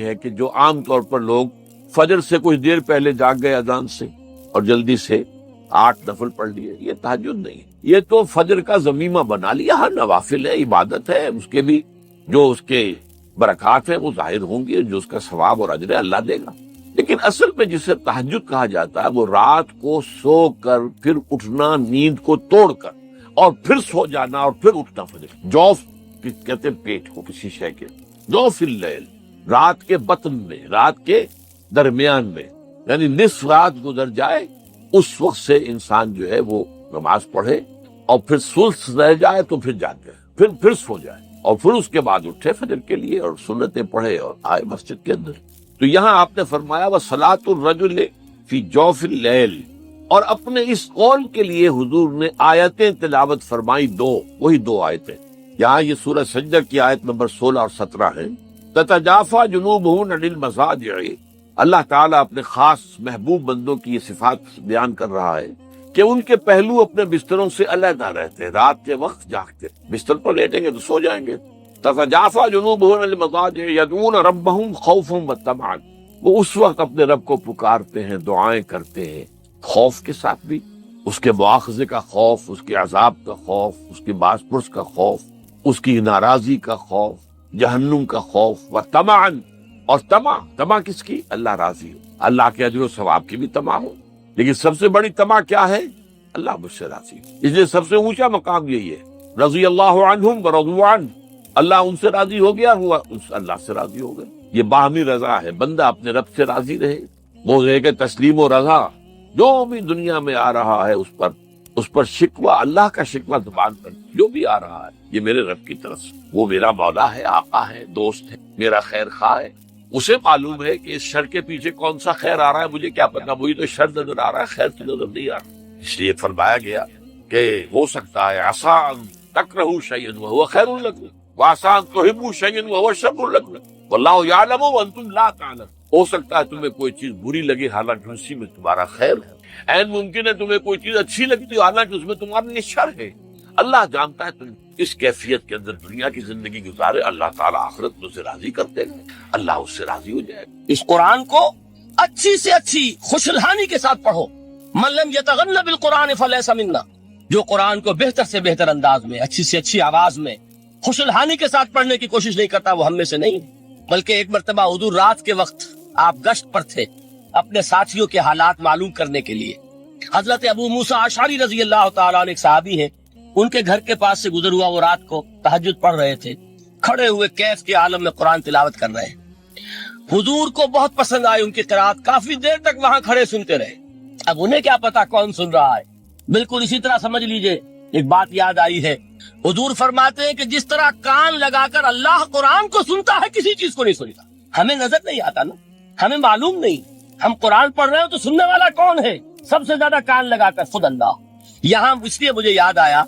ہے کہ جو عام طور پر لوگ فجر سے کچھ دیر پہلے جاگ گئے اذان سے اور جلدی سے 8 نفل پڑھ لیے، یہ تہجد نہیں ہے، یہ تو فجر کا ضمیمہ بنا لیا۔ ہر نوافل ہے، عبادت ہے، اس کے بھی جو اس کے برکات ہیں وہ ظاہر ہوں گے، جو اس کا ثواب اور اجر ہے اللہ دے گا۔ لیکن اصل میں جسے تہجد کہا جاتا ہے وہ رات کو سو کر پھر اٹھنا، نیند کو توڑ کر اور پھر سو جانا اور پھر اٹھنا فجر۔ جوف کہتے ہیں پیٹ کو کسی شے کے، جوف اللیل، رات کے بطن میں، رات کے درمیان میں، یعنی نصف رات گزر جائے اس وقت سے انسان جو ہے وہ نماز پڑھے اور پھر ثلث رہ جائے تو پھر جاگ جائے، پھر سو جائے اور پھر اس کے بعد اٹھے فجر کے لیے اور سنتیں پڑھے اور آئے مسجد کے اندر۔ تو یہاں آپ نے فرمایا وَصَلَاةُ الرَّجُلِ فِي جَوْفِ اللَّيْلِ، اور اپنے اس قول کے لیے حضور نے آیتیں تلاوت فرمائی، وہی دو آیتیں۔ یہاں یہ سورہ سجدہ کی آیت نمبر 16 اور 17 ہے۔ تتجافا جنوبہم عن المضاجع، اللہ تعالیٰ اپنے خاص محبوب بندوں کی یہ صفات بیان کر رہا ہے کہ ان کے پہلو اپنے بستروں سے علیحدہ رہتے ہیں، رات کے وقت جاگتے، بستر پر لیٹیں گے تو سو جائیں گے۔ تتجافا جنوبہم عن المضاجع یدعون ربہم خوفا وطمعا، وہ اس وقت اپنے رب کو پکارتے ہیں، دعائیں کرتے ہیں، خوف کے ساتھ بھی، اس کے مواخذے کا خوف، اس کے عذاب کا خوف، اس کی باز پرس کا خوف، اس کی ناراضی کا خوف، جہنم کا خوف، وطمعا، اور طمع کس کی؟ اللہ راضی ہو، اللہ کے اجر و ثواب کی بھی طمع ہو، لیکن سب سے بڑی طمع کیا ہے؟ اللہ مجھ سے راضی ہو۔ اس لیے سب سے اونچا مقام یہی ہے، رضی اللہ عنہم ورضوا عنہ، اللہ ان سے راضی ہو گیا، ہوا اللہ سے راضی ہو گئے۔ یہ باہمی رضا ہے، بندہ اپنے رب سے راضی رہے، وہ ہے کہ تسلیم و رضا جو بھی دنیا میں آ رہا ہے اس پر شکوہ، اللہ کا شکوہ زبان پر جو بھی آ رہا ہے یہ میرے رب کی طرف سے، وہ میرا مولا ہے، آقا ہے، دوست ہے، میرا خیر خواہ ہے، اسے معلوم ہے کہ اس شر کے پیچھے کون سا خیر آ رہا ہے، مجھے کیا پتا، مجھے تو شر نظر آ رہا ہے، خیر تو نظر نہیں آ رہا۔ اس لیے فرمایا گیا کہ ہو سکتا ہے عسیٰ ان تکرہوا شیئا وہو خیر لکم وعسیٰ ان تحبوا شیئا وہو شر لکم واللہ یعلم وانتم لا تعلمون، ہو سکتا ہے تمہیں کوئی چیز بری لگے حالانکہ اسی میں تمہارا خیر ہے، عین ممکن ہے تمہیں کوئی چیز اچھی لگتی ہے حالانکہ اس میں تمہارا لیے شر ہے۔ اللہ جانتا ہے تم اس کیفیت کے اندر دنیا کی زندگی گزارے، اللہ تعالیٰ آخرت میں اسے راضی کر دے گا، اللہ اس سے راضی ہو جائے گا۔ اس قرآن کو اچھی سے اچھی خوشلحانی کے ساتھ پڑھو۔ من لم یتغن بالقرآن فلیس منا، جو قرآن کو بہتر سے بہتر انداز میں، اچھی سے اچھی آواز میں، خوشلحانی کے ساتھ پڑھنے کی کوشش نہیں کرتا وہ ہم میں سے نہیں۔ بلکہ ایک مرتبہ حضور رات کے وقت آپ گشت پر تھے اپنے ساتھیوں کے حالات معلوم کرنے کے لیے۔ حضرت ابو موسیٰ اشعری رضی اللہ تعالیٰ عنہ ایک صحابی ہیں، ان کے گھر کے پاس سے گزر ہوا، وہ رات کو تہجد پڑھ رہے تھے، کھڑے ہوئے کیف کے عالم میں قرآن تلاوت کر رہے ہیں۔ حضور کو بہت پسند آئی ان کی قرات، کافی دیر تک وہاں کھڑے سنتے رہے۔ اب انہیں کیا پتا کون سن رہا ہے، بالکل اسی طرح سمجھ لیجئے ایک بات یاد آئی ہے، حضور فرماتے ہیں کہ جس طرح کان لگا کر اللہ قرآن کو سنتا ہے کسی چیز کو نہیں سنتا۔ ہمیں نظر نہیں آتا نا، ہمیں معلوم نہیں، ہم قرآن پڑھ رہے ہو تو سننے والا کون ہے؟ سب سے زیادہ کان لگا کر خود اللہ۔ یہاں اس لیے مجھے یاد آیا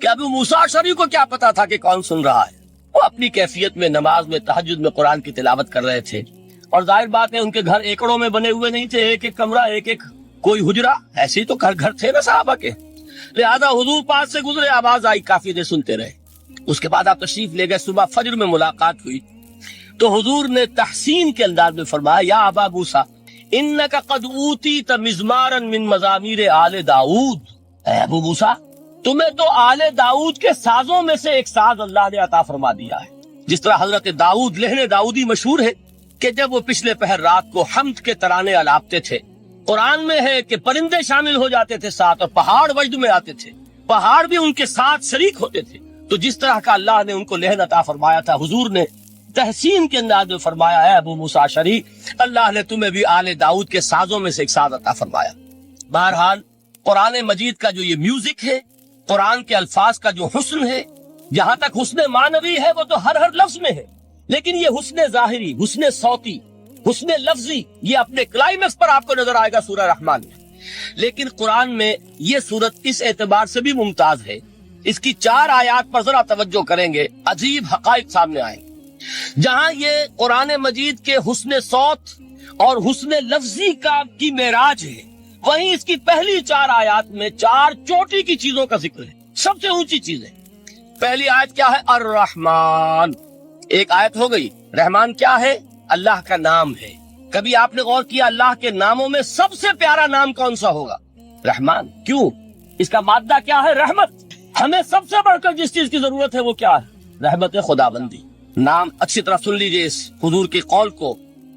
کہ ابو موسیٰ اشعری کو کیا پتا تھا کہ کون سن رہا ہے، وہ اپنی کیفیت میں نماز میں تہجد میں قرآن کی تلاوت کر رہے تھے، اور ظاہر بات ہے ان کے گھر ایکڑوں میں بنے ہوئے نہیں تھے، ایک ایک کمرہ، ایک ایک کوئی حجرہ، ایسے ہی تو گھر تھے نا صحابہ کے، لہذا حضور پاس سے گزرے، آواز آئی، کافی دیر سنتے رہے۔ اس کے بعد آپ تشریف لے گئے، صبح فجر میں ملاقات ہوئی تو حضور نے تحسین کے انداز میں فرمایا، یا ابا موسیٰ انک قد اوتیت مزمارا من مزامیر آل داؤد، اے ابو موسیٰ تمہیں تو آل داؤد کے سازوں میں سے ایک ساز اللہ نے عطا فرما دیا ہے۔ جس طرح حضرت داؤد، لہن داؤدی مشہور ہے کہ جب وہ پچھلے پہر رات کو حمد کے ترانے الاپتے تھے، قرآن میں ہے کہ پرندے شامل ہو جاتے تھے ساتھ، اور پہاڑ وجد میں آتے تھے، پہاڑ بھی ان کے ساتھ شریک ہوتے تھے۔ تو جس طرح کا اللہ نے ان کو لہن عطا فرمایا تھا، حضور نے تحسین کے انداز میں فرمایا ہے ابو موسیٰ اشعری، اللہ نے تمہیں بھی آل داؤد کے سازوں میں سے ایک ساز عطا فرمایا۔ بہرحال قرآن مجید کا جو یہ میوزک ہے، قرآن کے الفاظ کا جو حسن ہے، جہاں تک حسن معنوی ہے وہ تو ہر لفظ میں ہے، لیکن یہ حسن ظاہری، حسن صوتی، حسن لفظی، یہ اپنے کلائمیکس پر آپ کو نظر آئے گا سورہ رحمان میں۔ لیکن قرآن میں یہ سورت اس اعتبار سے بھی ممتاز ہے، اس کی 4 آیات پر ذرا توجہ کریں گے، عجیب حقائق سامنے آئیں گے۔ جہاں یہ قرآن مجید کے حسن صوت اور حسن لفظی کی معراج ہے، وہیں اس کی پہلی 4 آیات میں 4 چوٹی کی چیزوں کا ذکر ہے، سب سے اونچی چیز ہے۔ پہلی آیت کیا ہے؟ الرحمن، ایک آیت ہو گئی۔ رحمان کیا ہے؟ اللہ کا نام ہے. کبھی آپ نے غور کیا اللہ کے ناموں میں سب سے پیارا نام کون سا ہوگا؟ رحمان. کیوں؟ اس کا مادہ کیا ہے؟ رحمت. ہمیں سب سے بڑھ کر جس چیز کی ضرورت ہے وہ کیا ہے؟ رحمت خداوندی. نام اچھی طرح سن لیجئے اس حضور کے قول کو.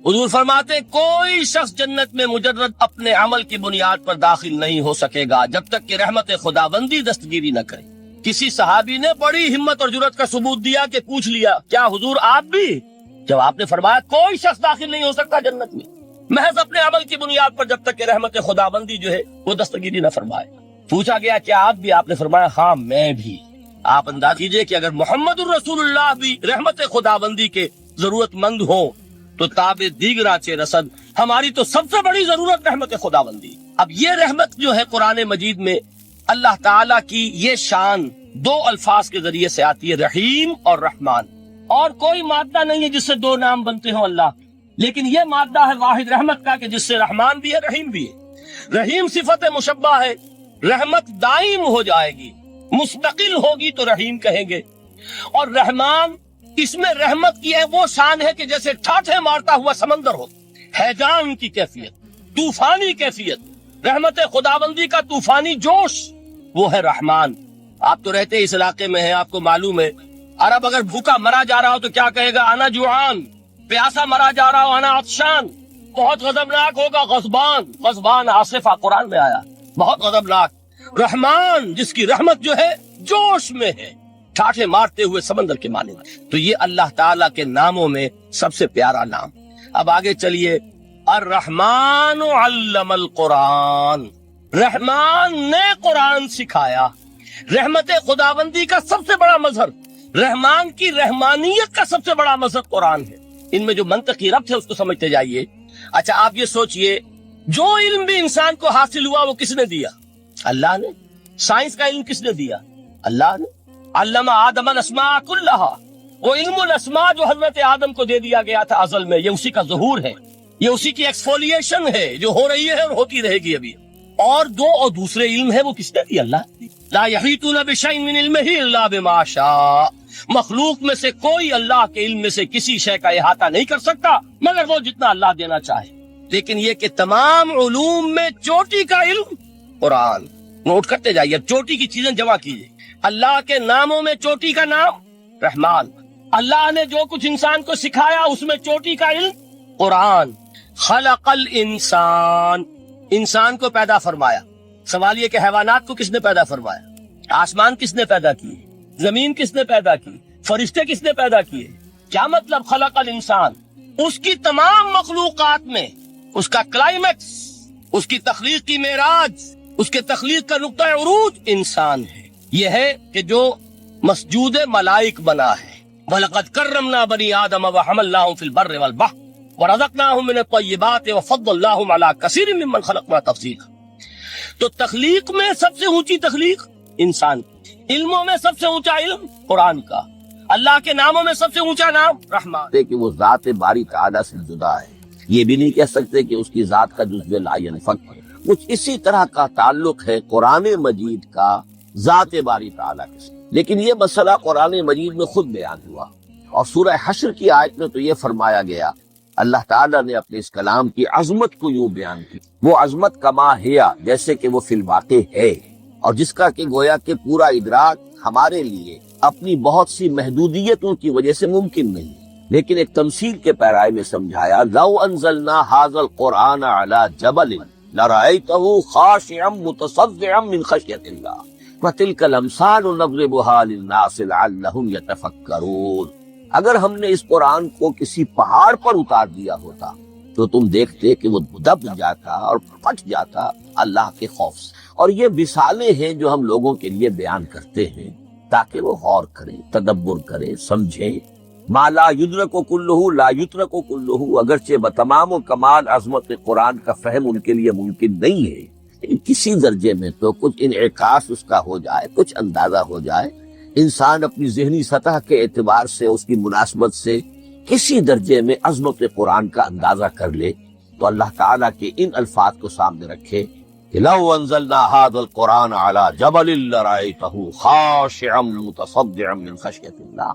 حضور فرماتے کوئی شخص جنت میں مجرد اپنے عمل کی بنیاد پر داخل نہیں ہو سکے گا جب تک کہ رحمت خداوندی دستگیری نہ کرے. کسی صحابی نے بڑی ہمت اور جرأت کا ثبوت دیا کہ پوچھ لیا کیا حضور آپ بھی؟ جب آپ نے فرمایا کوئی شخص داخل نہیں ہو سکتا جنت میں محض اپنے عمل کی بنیاد پر جب تک کہ رحمت خداوندی جو ہے وہ دستگیری نہ فرمائے. پوچھا گیا کیا آپ بھی؟ آپ نے فرمایا ہاں میں بھی. آپ انداز کیجئے کہ اگر محمد الرسول اللہ بھی رحمت خداوندی کے ضرورت مند ہوں تو تاب دیگرا چے رسد ہماری تو سب سے بڑی ضرورت رحمت خداوندی. اب یہ رحمت جو ہے قرآن مجید میں اللہ تعالیٰ کی یہ شان دو الفاظ کے ذریعے سے آتی ہے، رحیم اور رحمان. اور کوئی مادہ نہیں ہے جس سے دو نام بنتے ہوں اللہ، لیکن یہ مادہ ہے واحد رحمت کا کہ جس سے رحمان بھی ہے رحیم بھی ہے. رحیم صفت مشبہ ہے، رحمت دائم ہو جائے گی، مستقل ہوگی تو رحیم کہیں گے. اور رحمان اس میں رحمت کی ہے وہ شان ہے کہ جیسے ٹھاٹھے مارتا ہوا سمندر ہو، ہیجان کی کیفیت، طوفانی کیفیت، رحمت خداوندی کا طوفانی جوش، وہ ہے رحمان. آپ تو رہتے اس علاقے میں ہیں، آپ کو معلوم ہے عرب اگر بھوکا مرا جا رہا ہو تو کیا کہے گا؟ انا جوعان. پیاسا مرا جا رہا ہو انا عطشان. بہت غضبناک ہوگا غضبان. غضبان آصفہ قرآن میں آیا، بہت غضبناک. رحمان جس کی رحمت جو ہے جوش میں ہے، ٹھاٹھے مارتے ہوئے سمندر کے معنی میں. تو یہ اللہ تعالیٰ کے ناموں میں سب سے پیارا نام. اب آگے چلیے. الرحمن علم القرآن. رحمان نے قرآن سکھایا. رحمت خداوندی کا سب سے بڑا مظہر، رحمان کی رحمانیت کا سب سے بڑا مظہر قرآن ہے. ان میں جو منطقی ربط ہے اس کو سمجھتے جائیے. اچھا آپ یہ سوچئے جو علم بھی انسان کو حاصل ہوا وہ کس نے دیا؟ اللہ نے. سائنس کا علم کس نے دیا؟ اللہ نے. علم آدم الاسماء کلہا. وہ علم الاسماء جو حضرت آدم کو دے دیا گیا تھا ازل میں، یہ اسی کا ظہور ہے، یہ اسی کی ایکسفولیشن ہے جو ہو رہی ہے اور ہوتی رہے گی ابھی. اور دوسرے علم ہے وہ کس نے دیا؟ اللہ. لا یحیطون بشیء من علمہ الا بما شاء. مخلوق میں سے کوئی اللہ کے علم میں سے کسی شے کا احاطہ نہیں کر سکتا مگر وہ جتنا اللہ دینا چاہے. لیکن یہ کہ تمام علوم میں چوٹی کا علم قرآن. نوٹ کرتے جائیے، چوٹی کی چیزیں جمع کیجیے. اللہ کے ناموں میں چوٹی کا نام رحمان. اللہ نے جو کچھ انسان کو سکھایا اس میں چوٹی کا علم قرآن. خلق الانسان. انسان کو پیدا فرمایا. سوال یہ کہ حیوانات کو کس نے پیدا فرمایا؟ آسمان کس نے پیدا کیے؟ زمین کس نے پیدا کی؟ فرشتے کس نے پیدا کیے؟ کیا مطلب خلق الانسان؟ اس کی تمام مخلوقات میں اس کا کلائمیکس، اس کی تخلیق کی معراج، اس کے تخلیق کا نقطہ عروج انسان ہے. یہ ہے کہ جو مسجود ملائک بنا ہے. وَلَقَدْ كَرَّمْنَا بَنِي آدَمَ وَحَمَلْنَاهُمْ فِي الْبَرِّ وَالْبَحْرِ وَرَزَقْنَاهُمْ مِنَ الطَّيِّبَاتِ وَفَضَّلْنَاهُمْ عَلَى كَثِيرٍ مِّمَّنْ خَلَقْنَا تَفْضِيلًا. تو تخلیق میں سب سے اونچی تخلیق انسان. علموں میں سب سے اونچا علم قرآن کا. اللہ کے ناموں میں سب سے اونچا نام رحمان. کہ وہ ذات باری تعالیٰ سے جدا ہے. یہ بھی نہیں کہہ سکتے کہ اس کی ذات کا جزو لا ينفک. کچھ اسی طرح کا تعلق ہے قرآن مجید کا ذات باری تعالیٰ کے ساتھ. لیکن یہ مسئلہ قرآن مجید میں خود بیان ہوا اور سورہ حشر کی آیت میں تو یہ فرمایا گیا، اللہ تعالیٰ نے اپنے اس کلام کی عظمت کو یوں بیان کی، وہ عظمت کما ہیا جیسے کہ وہ فی الواقع ہے، اور جس کا کہ گویا کہ پورا ادراک ہمارے لیے اپنی بہت سی محدودیتوں کی وجہ سے ممکن نہیں. لیکن ایک تمثیل کے پیرائے میں سمجھایا، لو انزلنا ھذا القرآن علی جبل لرأیتہ خاشعا متصدعا من خشیۃ اللہ وتلک الامثال نضربها للناس لعلهم یتفکرون. اگر ہم نے اس قرآن کو کسی پہاڑ پر اتار دیا ہوتا تو تم دیکھتے کہ وہ دب جاتا اور پھٹ جاتا اللہ کے خوف سے. اور یہ مثالیں ہیں جو ہم لوگوں کے لیے بیان کرتے ہیں تاکہ وہ غور کریں، تدبر کریں، سمجھیں. ما لا یدرک کلہ لا یترک کلہ. اگرچہ بتمام و کمال عظمت قرآن کا فہم ان کے لیے ممکن نہیں ہے، کسی درجے میں تو کچھ انعکاس اس کا ہو جائے، کچھ اندازہ ہو جائے، انسان اپنی ذہنی سطح کے اعتبار سے اس کی مناسبت سے کسی درجے میں عظمت قرآن کا اندازہ کر لے تو اللہ تعالیٰ کے ان الفاظ کو سامنے رکھے کہ لو انزلنا ھذا القرآن علی جبل لرأیتہ خاشعا متصدعا من خشیۃ اللہ.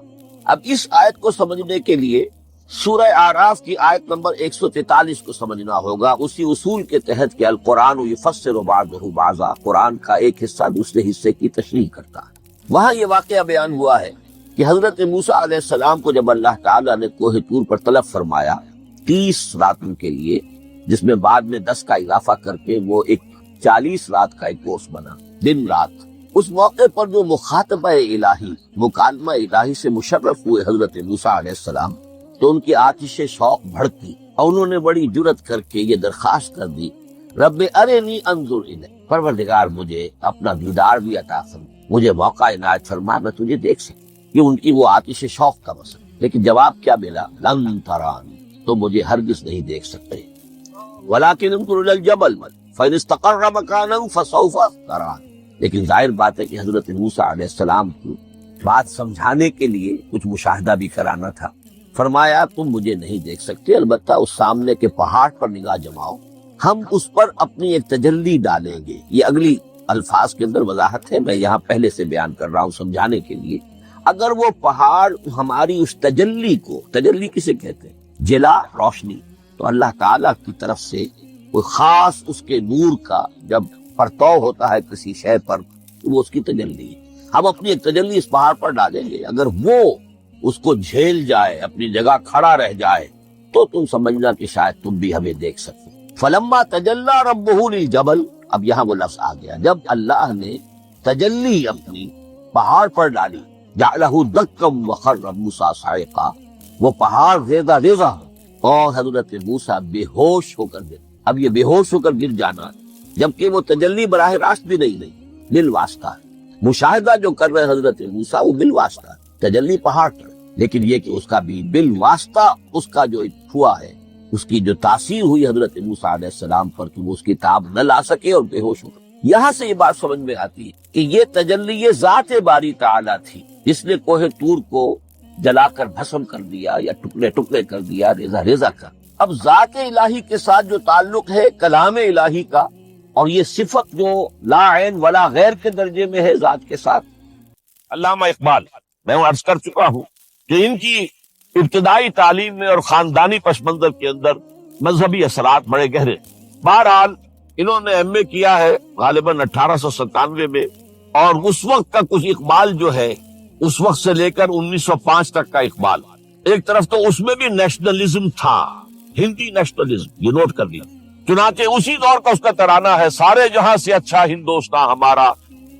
اب اس آیت کو سمجھنے کے لیے سورہ آراف کی آیت نمبر 143 کو سمجھنا ہوگا، اسی اصول کے تحت کہ القرآن یفسر بعضہ بعضا، قرآن کا ایک حصہ دوسرے حصے کی تشریح کرتا ہے۔ وہاں یہ واقعہ بیان ہوا ہے کہ حضرت موسیٰ علیہ السلام کو جب اللہ تعالیٰ نے کوہ طور پر طلب فرمایا 30 راتوں کے لیے، جس میں بعد میں 10 کا اضافہ کر کے وہ ایک 40 رات کا ایک کورس بنا، دن رات، اس موقع پر جو مخاطبہ الہی، مکالمہ الہی سے مشرف ہوئے حضرت موسیٰ علیہ السلام، تو ان کی آتش شوق بھڑکی اور انہوں نے بڑی جرت کر کے یہ درخواست کر دی، رب ارنی انظر الیک، پروردگار مجھے اپنا دیدار بھی عطا فرما، مجھے موقع عنایت فرما، میں تجھے دیکھ سکوں۔ یہ ان کی وہ آتش شوق کا مسئلہ، لیکن جواب کیا ملا؟ لن ترانی، تو مجھے ہرگز نہیں دیکھ سکتے، ولکن انظر الی الجبل فإن استقر مکانہ فسوف ترانی۔ لیکن ظاہر بات ہے کہ حضرت موسیٰ علیہ السلام کو بات سمجھانے کے لیے کچھ مشاہدہ بھی کرانا تھا۔ فرمایا تم مجھے نہیں دیکھ سکتے، البتہ اس سامنے کے پہاڑ پر نگاہ جماؤ، ہم اس پر اپنی ایک تجلی ڈالیں گے۔ یہ اگلی الفاظ کے اندر وضاحت ہے، میں یہاں پہلے سے بیان کر رہا ہوں سمجھانے کے لیے۔ اگر وہ پہاڑ ہماری اس تجلی کو، تجلی کسے کہتے ہیں؟ جلا، روشنی، تو اللہ تعالیٰ کی طرف سے کوئی خاص اس کے نور کا جب پرتو ہوتا ہے کسی شے پر تو وہ اس کی تجلی ہے۔ ہم اپنی ایک تجلی اس پہاڑ پر ڈالیں گے، اگر وہ اس کو جھیل جائے، اپنی جگہ کھڑا رہ جائے، تو تم سمجھنا کہ شاید تم بھی ہمیں دیکھ سکتے۔ فلما تجلی ربہ للجبل، اب یہاں وہ لفظ آ گیا، جب اللہ نے تجلی اپنی پہاڑ پر ڈالی، جعلہ دکا وخر موسیٰ صعقا، وہ پہاڑ ریزہ ریزہ اور حضرت موسیٰ بے ہوش ہو کر گر۔ اب یہ بے ہوش ہو کر گر جانا، جبکہ وہ تجلی براہ راست بھی نہیں، بالواسطہ مشاہدہ جو کر رہے حضرت موسیٰ وہ بالواسطہ تجلی پہاڑ پر، لیکن یہ کہ اس کا بھی بالواسطہ اس کا جو ہوا ہے، اس کی جو تاثیر ہوئی حضرت موسیٰ علیہ السلام پر کہ وہ اس کی تاب نہ لا سکے اور بے ہوش ہو گئے۔ یہاں سے یہ بات سمجھ میں آتی ہے کہ یہ تجلی یہ ذات باری تعالیٰ تھی جس نے کوہ طور کو جلا کر بھسم کر دیا یا ٹکڑے ٹکڑے کر دیا، ریزہ ریزہ کر۔ اب ذات الہی کے ساتھ جو تعلق ہے کلام الہی کا، اور یہ صفت جو لا عین ولا غیر کے درجے میں ہے ذات کے ساتھ، علامہ اقبال، میں عرض کر چکا ہوں کہ ان کی ابتدائی تعلیم میں اور خاندانی پس منظر کے اندر مذہبی اثرات بڑے گہرے۔ بہرحال انہوں نے ایم اے کیا ہے غالباً 1897 میں، اور اس وقت کا کچھ اقبال جو ہے، اس وقت سے لے کر 1905 تک کا اقبال، ایک طرف تو اس میں بھی نیشنلزم تھا، ہندی نیشنلزم، یہ نوٹ کر لیا۔ چنانچہ اسی دور کا اس کا ترانہ ہے، سارے جہاں سے اچھا ہندوستان ہمارا۔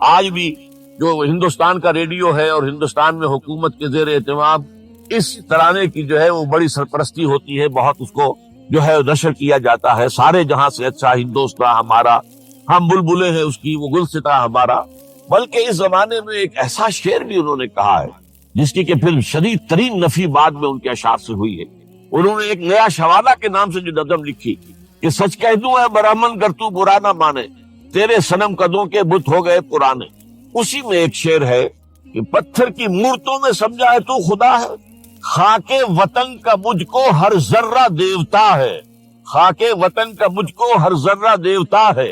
آج بھی جو ہندوستان کا ریڈیو ہے اور ہندوستان میں حکومت کے زیر اہتمام اس ترانے کی جو ہے وہ بڑی سرپرستی ہوتی ہے، بہت اس کو جو ہے نشر کیا جاتا ہے، سارے جہاں سے اچھا ہندوستان ہمارا، ہم بلبلیں ہیں اس کی، وہ گلستاں ہمارا۔ بلکہ اس زمانے میں ایک ایسا شعر بھی انہوں نے کہا ہے جس کی کہ پھر شدید ترین نفی بعد میں ان کے اشعار سے ہوئی ہے۔ انہوں نے ایک نیا شوالہ کے نام سے جو نظم لکھی کہ سچ کہہ دوں اے برہمن گر تو برا نہ مانے، تیرے صنم قدوں کے بت ہو گئے پرانے۔ اسی میں ایک شعر ہے کہ پتھر کی مورتوں میں سمجھا ہے تو خدا ہے، خاک وطن کا مجھ کو ہر ذرہ دیوتا ہے، خاک وطن کا مجھ کو ہر ذرہ دیوتا ہے۔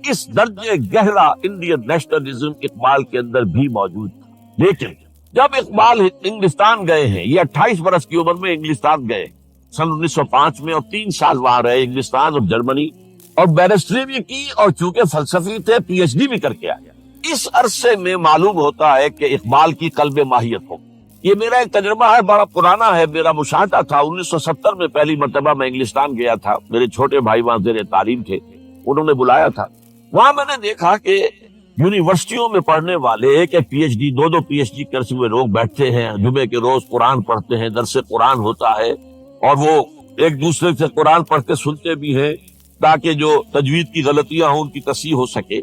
اس درجے گہرا انڈین نیشنلزم اقبال کے اندر بھی موجود تھا۔ لیکن جب اقبال انگلستان گئے ہیں، یہ 28 برس کی عمر میں انگلستان گئے سن 1905 میں، اور 3 سال وہاں رہے انگلستان اور جرمنی، اور بیرسٹری بھی کی، اور چونکہ فلسفی تھے پی ایچ ڈی بھی کر کے آیا۔ اس عرصے میں معلوم ہوتا ہے کہ اقبال کی قلب ماہیت ہو۔ یہ میرا ایک تجربہ ہے، بڑا پرانا ہے، میرا مشاہدہ تھا 1970 میں پہلی مرتبہ میں انگلستان گیا تھا، میرے چھوٹے بھائی وہاں زیر تعلیم تھے، انہوں نے بلایا تھا۔ وہاں میں نے دیکھا کہ یونیورسٹیوں میں پڑھنے والے ایک ایک P H D, 2 P H D کرتے ہوئے لوگ بیٹھتے ہیں، جمعے کے روز قرآن پڑھتے ہیں، درس قرآن ہوتا ہے، اور وہ ایک دوسرے سے قرآن پڑھ کے سنتے بھی ہیں تاکہ جو تجوید کی غلطیاں ہوں ان کی تصحیح ہو سکے۔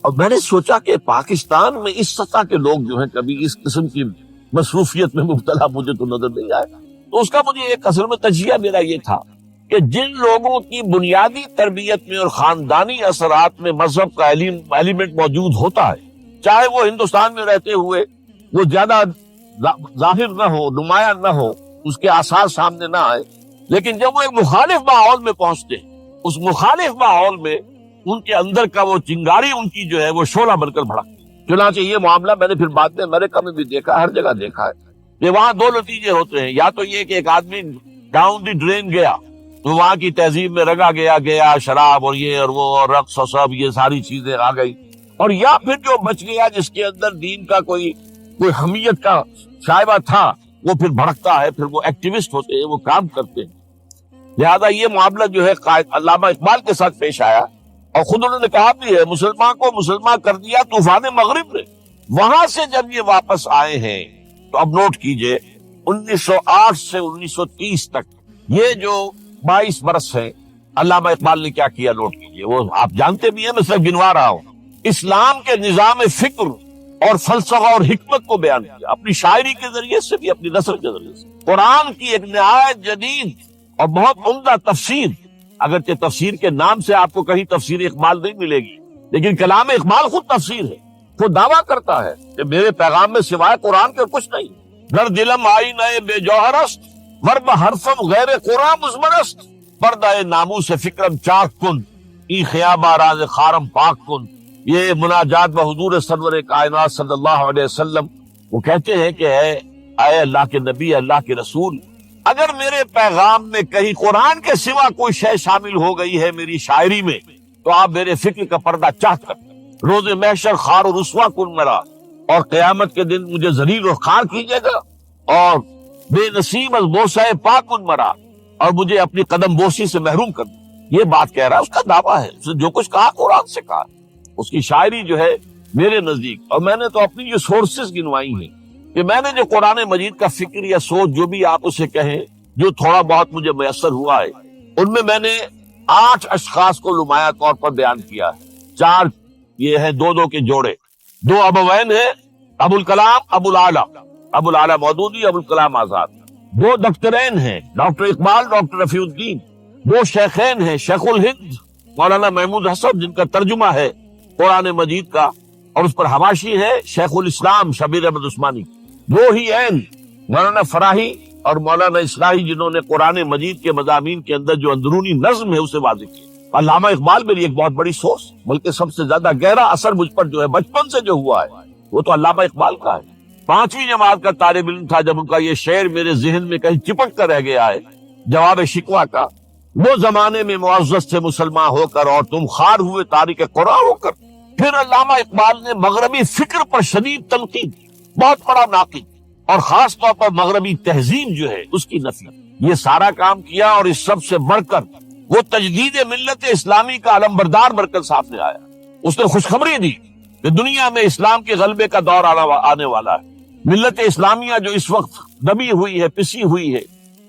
اور میں نے سوچا کہ پاکستان میں اس سطح کے لوگ جو ہیں کبھی اس قسم کی مصروفیت میں مبتلا مجھے تو نظر نہیں آیا۔ تو اس کا مجھے ایک اصل میں تجزیہ میرا یہ تھا کہ جن لوگوں کی بنیادی تربیت میں اور خاندانی اثرات میں مذہب کا ایلیمنٹ موجود ہوتا ہے، چاہے وہ ہندوستان میں رہتے ہوئے وہ زیادہ ظاہر نہ ہو، نمایاں نہ ہو، اس کے آثار سامنے نہ آئے، لیکن جب وہ ایک مخالف ماحول میں پہنچتے ہیں، اس مخالف ماحول میں ان کے اندر کا وہ چنگاری ان کی جو ہے وہ شعلہ بن کر بھڑکتی۔ چنانچہ یہ معاملہ میں نے پھر بعد میں امریکہ میں بھی دیکھا، ہر جگہ دیکھا ہے کہ وہاں 2 نتیجے ہوتے ہیں، یا تو یہ کہ ایک آدمی ڈاؤن دی ڈرین گیا تو وہاں کی تہذیب میں رگا گیا شراب اور یہ اور وہ اور رقص اور سب یہ ساری چیزیں آ گئی. اور یا پھر جو بچ گیا جس کے اندر دین کا کوئی حمیت کا شائبہ تھا وہ پھر بھڑکتا ہے, پھر وہ ایکٹیوسٹ ہوتے ہیں, وہ کام کرتے ہیں. لہذا یہ معاملہ جو ہے قائد علامہ اقبال کے ساتھ پیش آیا اور خود انہوں نے کہا بھی ہے مسلمان کو مسلمان کر دیا طوفان مغرب نے. وہاں سے جب یہ واپس آئے ہیں تو اب نوٹ کیجئے 1908 سے 1930 تک یہ جو 22 برس ہے علامہ اقبال نے کیا کیا نوٹ کیجئے. وہ آپ جانتے بھی ہیں, میں صرف گنوا رہا ہوں. اسلام کے نظام فکر اور فلسفہ اور حکمت کو بیان کیا اپنی شاعری کے ذریعے سے بھی, اپنی نثر کے ذریعے سے. قرآن کی ایک نہایت جدید اور بہت عمدہ تفسیر, اگرچہ تفسیر کے نام سے آپ کو کہیں تفسیر اقبال نہیں ملے گی, لیکن کلام اقبال خود تفسیر ہے. وہ دعویٰ کرتا ہے کہ میرے پیغام میں سوائے قرآن کے کچھ نہیں. در دلم آئی نئے بے جوہر است ورب حرفم غیر قرآن مزمر است پردہ ناموس فکرم چاک کن ای خیابہ راز خارم پاک کن. یہ مناجات بحضور سرور کائنات صلی اللہ علیہ وسلم وہ کہتے ہیں کہ اے اللہ کے نبی, اللہ کے رسول, اگر میرے پیغام میں کہیں قرآن کے سوا کوئی شے شامل ہو گئی ہے میری شاعری میں تو آپ میرے فکر کا پردہ چاک کر. روز محشر خار و رسوا کن مرا, اور قیامت کے دن مجھے ذلیل و خوار کیجیے گا, اور بے نصیب از بوسہ پاک کن مرا, اور مجھے اپنی قدم بوسی سے محروم کر دیں. یہ بات کہہ رہا ہے, اس کا دعویٰ ہے, اس نے جو کچھ کہا قرآن سے کہا. اس کی شاعری جو ہے میرے نزدیک, اور میں نے تو اپنی جو سورسز گنوائی ہیں کہ میں نے جو قرآن مجید کا فکر یا سوچ جو بھی آپ اسے کہیں جو تھوڑا بہت مجھے میسر ہوا ہے, ان میں نے 8 اشخاص کو نمایاں طور پر بیان کیا ہے. 4 یہ ہیں دو کے جوڑے, 2 ابوین ہیں ابو الکلام ابو العلا مودودی, ابو الکلام آزاد. 2 دکترین ہیں ڈاکٹر اقبال ڈاکٹر رفیع الدین. 2 شیخین ہیں شیخ الہند مولانا محمود حسن جن کا ترجمہ ہے قرآن مجید کا, اور اس پر حواشی ہے شیخ الاسلام شبیر احمد عثمانی. 2 ہی عین مولانا فراہی اور مولانا اصلاحی جنہوں نے قرآن مجید کے مضامین کے اندر جو اندرونی نظم ہے اسے واضح کیا. علامہ اقبال میری ایک بہت بڑی سوچ, بلکہ سب سے زیادہ گہرا اثر مجھ پر جو ہے بچپن سے جو ہوا ہے وہ تو علامہ اقبال کا ہے. 5ویں جماعت کا طالب علم تھا جب ان کا یہ شعر میرے ذہن میں کہیں چپک کر رہ گیا ہے, جواب شکوہ کا. وہ زمانے میں معزز تھے مسلمان ہو کر اور تم خار ہوئے تاریخ قرآن ہو کر. پھر علامہ اقبال نے مغربی فکر پر شدید تنقید, بہت بڑا ناقد, اور خاص طور پر مغربی تہذیب جو ہے اس کی نفی. یہ سارا کام کیا, اور اس سب سے بڑھ کر وہ تجدید ملت اسلامی کا علمبردار مرکز سامنے آیا. اس نے خوشخبری دی کہ دنیا میں اسلام کے غلبے کا دور آنے والا ہے. ملت اسلامیہ جو اس وقت دبی ہوئی ہے, پسی ہوئی ہے,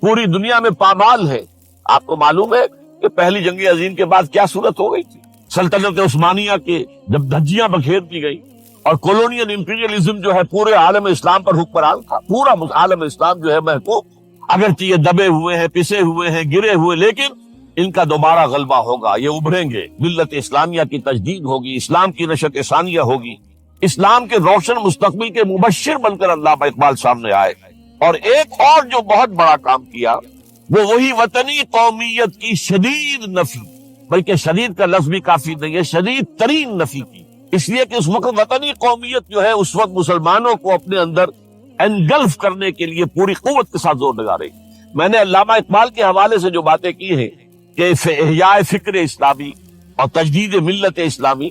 پوری دنیا میں پامال ہے. آپ کو معلوم ہے کہ پہلی جنگ عظیم کے بعد کیا صورت ہو گئی تھی. سلطنت عثمانیہ کے جب دھجیاں بکھیر دی گئی اور کولونیل امپیریلزم جو ہے پورے عالم اسلام پر حکمران تھا, پورا عالم اسلام جو ہے محکوم. اگرچہ یہ دبے ہوئے ہیں, پسے ہوئے ہیں, گرے ہوئے, لیکن ان کا دوبارہ غلبہ ہوگا, یہ ابھریں گے. ملت اسلامیہ کی تجدید ہوگی, اسلام کی نشت ثانیہ ہوگی, اسلام کے روشن مستقبل کے مبشر بن کر علامہ اقبال سامنے آئے. اور ایک اور جو بہت بڑا کام کیا وہ وہی وطنی قومیت کی شدید نفی, بلکہ شدید کا لفظ بھی کافی نہیں ہے, شدید ترین نفی کی. اس لیے کہ اس وقت وطنی قومیت جو ہے اس وقت مسلمانوں کو اپنے اندر انگلف کرنے کے لیے پوری قوت کے ساتھ زور لگا رہی. میں نے علامہ اقبال کے حوالے سے جو باتیں کی ہیں کہ احیاء فکر اسلامی اور تجدید ملت اسلامی,